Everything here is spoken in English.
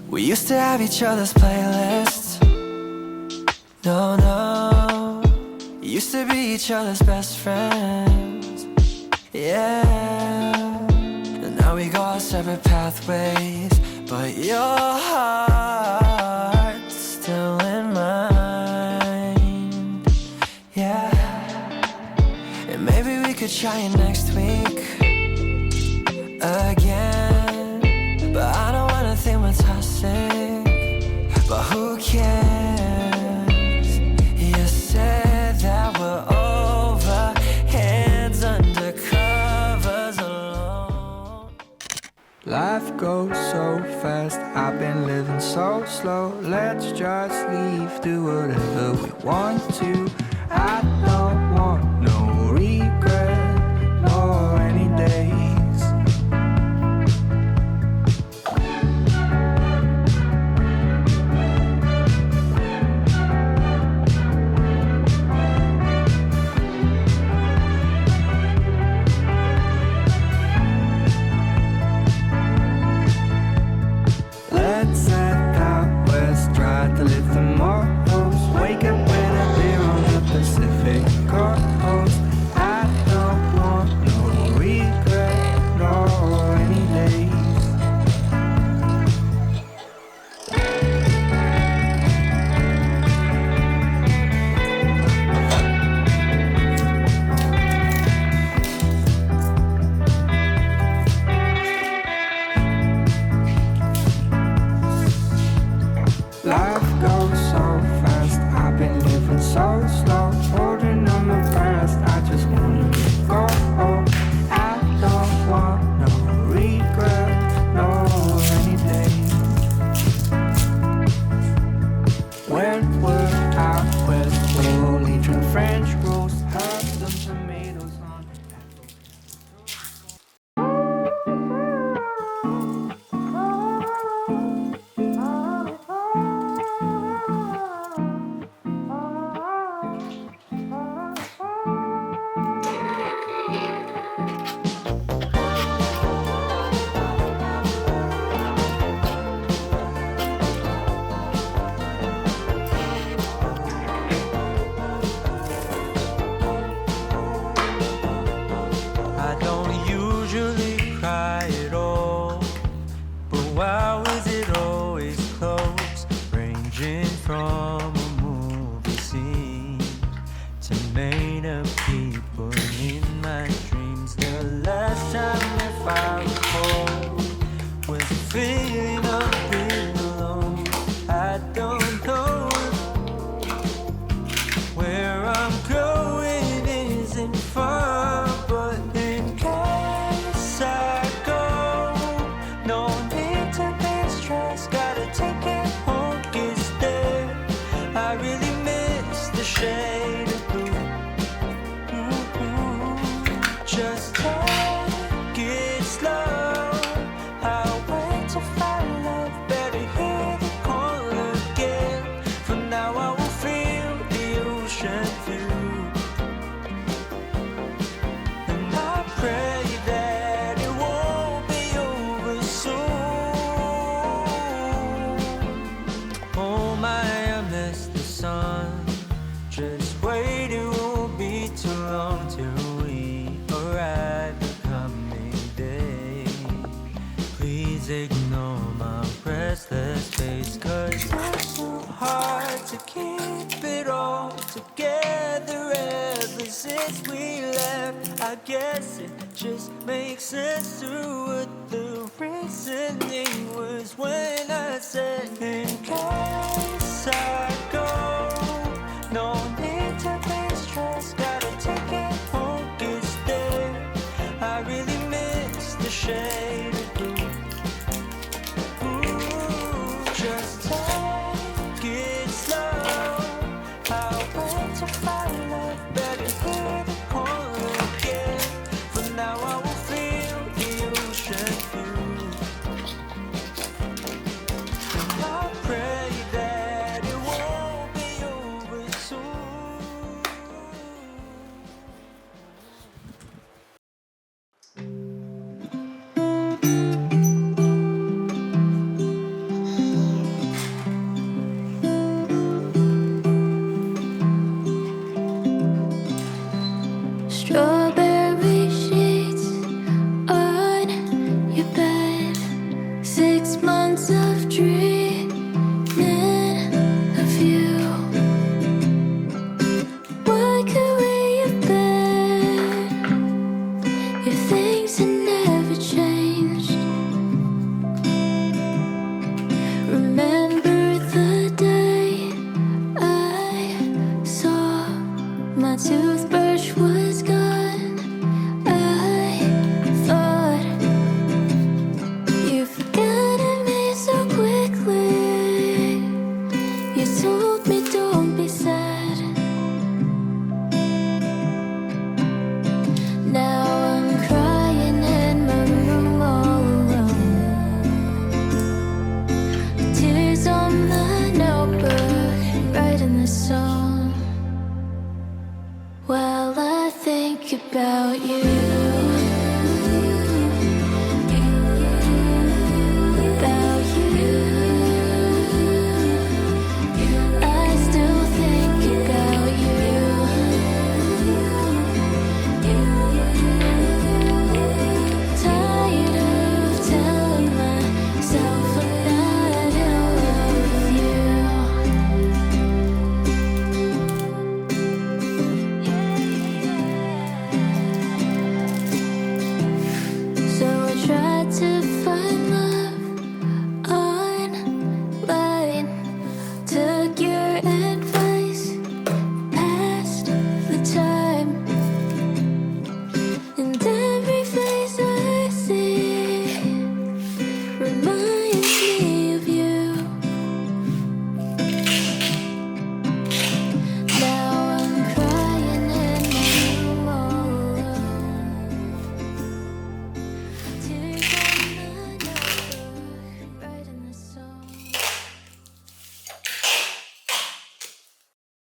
We used to have each other's playlists. No, no. Used to be each other's best friends. Yeah. And now we go our separate pathways, but your heart's still in mine. Yeah. And maybe we could try it next week again, but I don't wanna think we're toxic. But who cares? You said that we're over, hands under covers alone. Life goes so fast, I've been living so slow. Let's just leave, do whatever we want to. I don't want no regret, nor any days. Let's head out west, try to live the morals. Wake up with a beer on the Pacific coast. I don't want no regret, nor any days. Life goes so fast, I've been living so slow. Holding on my past, I just wanna go. I don't want no regret, no any days. When we're out west, we'll eat drink French roast, have some tomatoes on. I don't usually cry at all, but why was it always close? Ranging from a movie scene to made up people in my dreams. The last time, if I recall, was a feeling of being alone. I don't know where I'm going isn't far, but in case I go, no need to be stressed. Gotta take it home, get there. I really miss the shade of blue. Just take it slow. I'll wait to find love. Better hear the call again. For now I will feel the ocean view, and I pray that it won't be over soon. Oh my, I miss the sun. Just wait, it won't be too long till we arrive the coming day. Please ignore my restless face, 'cause it's so hard to keep it all together ever since we left. I guess it just makes sense to what the reasoning was when I said, in case I go, no need to be stressed. Gotta take it home, get there. I really miss the shade of blue. Just take it slow. I'll wait to find love. Better hear the call again. For now I will feel the ocean view, and I pray that 6 months of dreaming of you. What could we have been if things had never changed? Remember the day I saw my toothbrush was gone. I thought you forgotten me so quickly. You told me don't be sad. Now I'm crying in my room all alone. Tears on my notebook, writing this song while I think about you.